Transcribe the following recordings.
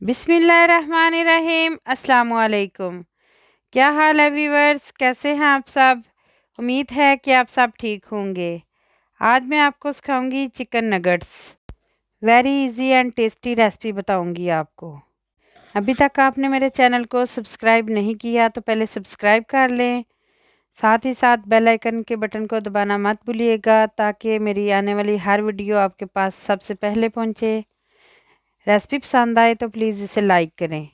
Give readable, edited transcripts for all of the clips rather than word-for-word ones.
बिस्मिल्लाहिर्रहमानिर्रहीम। अस्सलाम वालेकुम। क्या हाल है व्यूअर्स, कैसे हैं आप सब। उम्मीद है कि आप सब ठीक होंगे। आज मैं आपको सिखाऊंगी chicken nuggets. Very easy and tasty recipe बताऊंगी आपको। अभी तक आपने मेरे चैनल को सब्सक्राइब नहीं किया तो पहले सब्सक्राइब कर लें। साथ ही साथ बेल आइकन के बटन को दबाना मत भूलिएगा ताकि मेरी आने वाली हर वीडियो आपके पास सबसे पहले पहुंचे। रेसिपी पसंद आए तो प्लीज़ इसे लाइक करें।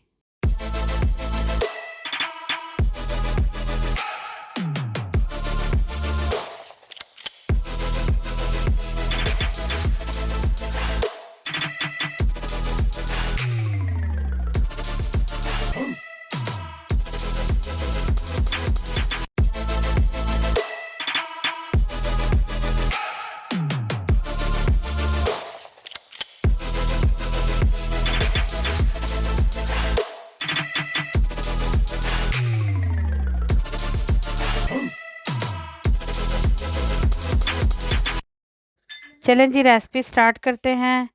चलें जी, रेसिपी स्टार्ट करते हैं।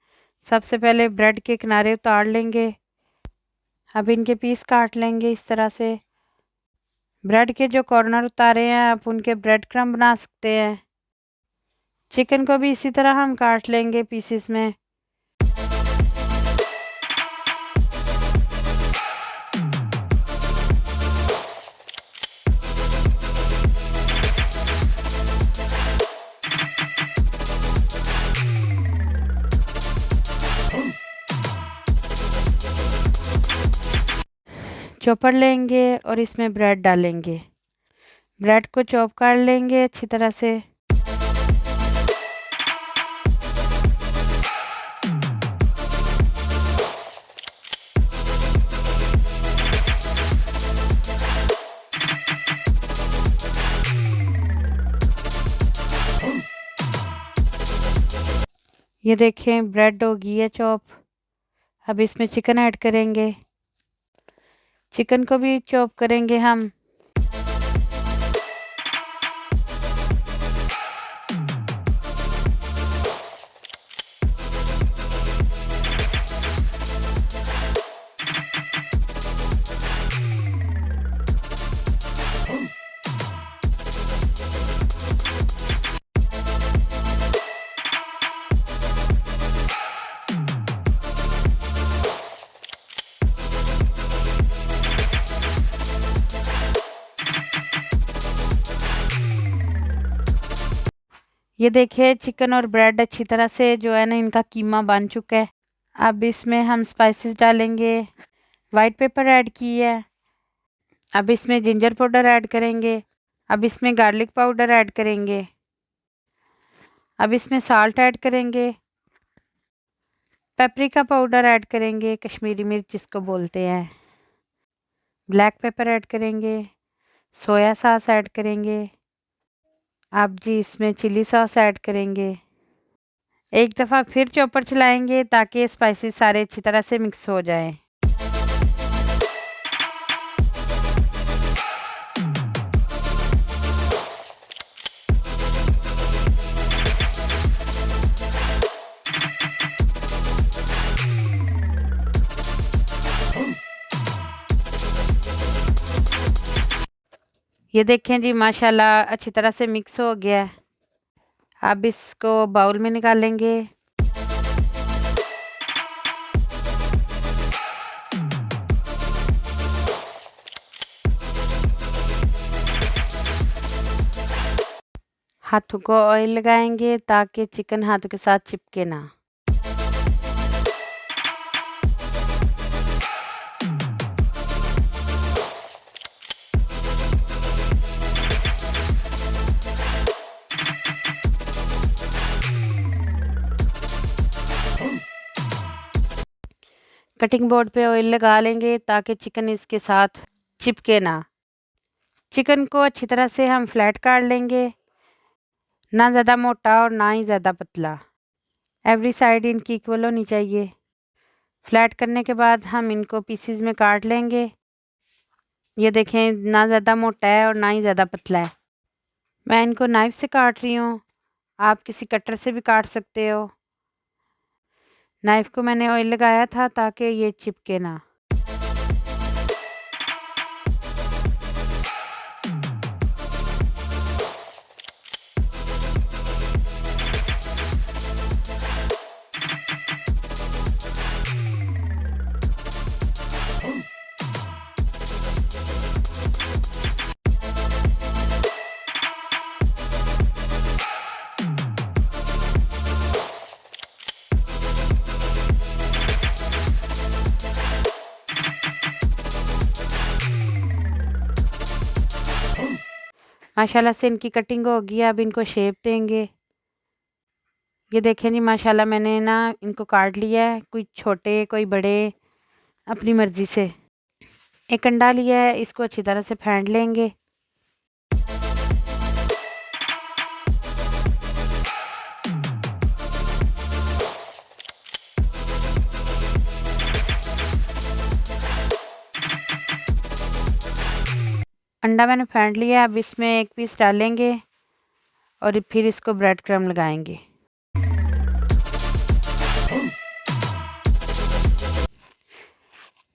सबसे पहले ब्रेड के किनारे उतार लेंगे। अब इनके पीस काट लेंगे इस तरह से। ब्रेड के जो कॉर्नर उतारे हैं आप उनके ब्रेड क्रम्ब बना सकते हैं। चिकन को भी इसी तरह हम काट लेंगे पीसेस में। चॉपर लेंगे और इसमें ब्रेड डालेंगे। ब्रेड को चॉप कर लेंगे अच्छी तरह से। ये देखें ब्रेड हो गई है चॉप। अब इसमें चिकन ऐड करेंगे। चिकन को भी चॉप करेंगे हम। ये देखिए चिकन और ब्रेड अच्छी तरह से जो है ना इनका कीमा बन चुका है। अब इसमें हम स्पाइसेस डालेंगे। वाइट पेपर ऐड की है। अब इसमें जिंजर पाउडर ऐड करेंगे। अब इसमें गार्लिक पाउडर ऐड करेंगे। अब इसमें साल्ट ऐड करेंगे। पेपरिका पाउडर ऐड करेंगे, कश्मीरी मिर्च जिसको बोलते हैं। ब्लैक पेपर ऐड करेंगे। सोया सॉस ऐड करेंगे। अब जी इसमें चिली सॉस ऐड करेंगे। एक दफ़ा फिर चॉपर चलाएंगे ताकि स्पाइसेस सारे अच्छी तरह से मिक्स हो जाएं। ये देखें जी माशाल्लाह अच्छी तरह से मिक्स हो गया है। अब इसको बाउल में निकालेंगे। हाथों को ऑयल लगाएंगे ताकि चिकन हाथों के साथ चिपके ना। कटिंग बोर्ड पे ऑयल लगा लेंगे ताकि चिकन इसके साथ चिपके ना। चिकन को अच्छी तरह से हम फ्लैट काट लेंगे, ना ज़्यादा मोटा और ना ही ज़्यादा पतला। एवरी साइड इनकी इक्वल होनी चाहिए। फ्लैट करने के बाद हम इनको पीसीज में काट लेंगे। ये देखें ना ज़्यादा मोटा है और ना ही ज़्यादा पतला है। मैं इनको नाइफ़ से काट रही हूँ, आप किसी कटर से भी काट सकते हो। नाइफ़ को मैंने ऑयल लगाया था ताकि ये चिपके ना। माशाल्लाह से इनकी कटिंग हो गई है, अब इनको शेप देंगे। ये देखें जी, माशाल्लाह मैंने ना इनको काट लिया है, कोई छोटे कोई बड़े, अपनी मर्ज़ी से। एक अंडा लिया है, इसको अच्छी तरह से फेंट लेंगे। अंडा मैंने फेंट लिया है, अब इसमें एक पीस डालेंगे और फिर इसको ब्रेड क्रम्ब लगाएंगे।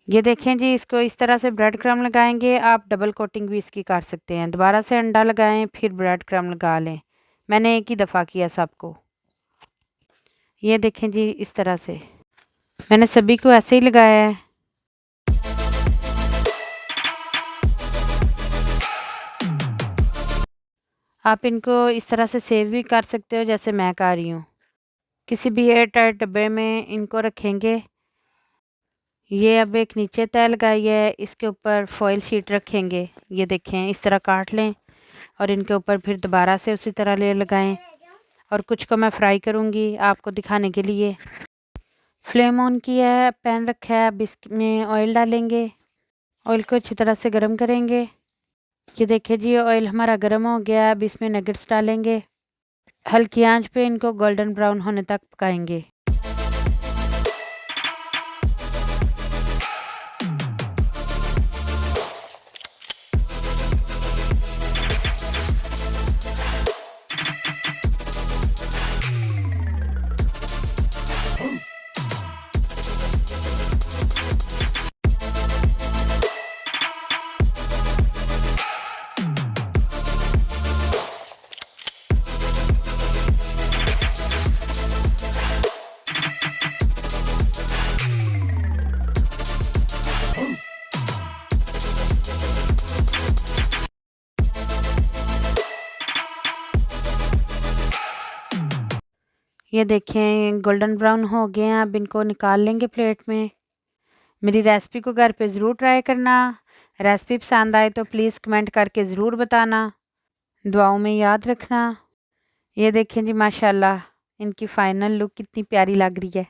ये देखें जी, इसको इस तरह से ब्रेड क्रम्ब लगाएंगे। आप डबल कोटिंग भी इसकी कर सकते हैं। दोबारा से अंडा लगाएं, फिर ब्रेड क्रम्ब लगा लें। मैंने एक ही दफ़ा किया सबको। ये देखें जी, इस तरह से मैंने सभी को ऐसे ही लगाया है। आप इनको इस तरह से सेव भी कर सकते हो जैसे मैं कर रही हूँ। किसी भी एयर टाइट डब्बे में इनको रखेंगे। ये अब एक नीचे तय लगाई है, इसके ऊपर फॉइल शीट रखेंगे। ये देखें, इस तरह काट लें और इनके ऊपर फिर दोबारा से उसी तरह लेयर लगाएं। और कुछ को मैं फ्राई करूँगी आपको दिखाने के लिए। फ्लेम ऑन किया है, पैन रखा है, अब इसमें ऑयल डालेंगे। ऑयल को अच्छी तरह से गर्म करेंगे। ये देखिए जी, ऑयल हमारा गर्म हो गया। अब इसमें नगेट्स डालेंगे। हल्की आंच पे इनको गोल्डन ब्राउन होने तक पकाएंगे। ये देखें, गोल्डन ब्राउन हो गए हैं। अब इनको निकाल लेंगे प्लेट में। मेरी रेसिपी को घर पे ज़रूर ट्राई करना। रेसिपी पसंद आए तो प्लीज़ कमेंट करके ज़रूर बताना। दुआओं में याद रखना। ये देखें जी, माशाल्लाह इनकी फ़ाइनल लुक कितनी प्यारी लग रही है।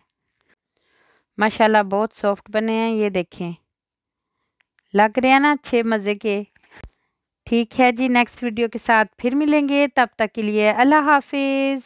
माशाल्लाह बहुत सॉफ्ट बने हैं। ये देखें, लग रहे हैं ना अच्छे मज़े के। ठीक है जी, नेक्स्ट वीडियो के साथ फिर मिलेंगे। तब तक के लिए अल्लाह हाफिज़।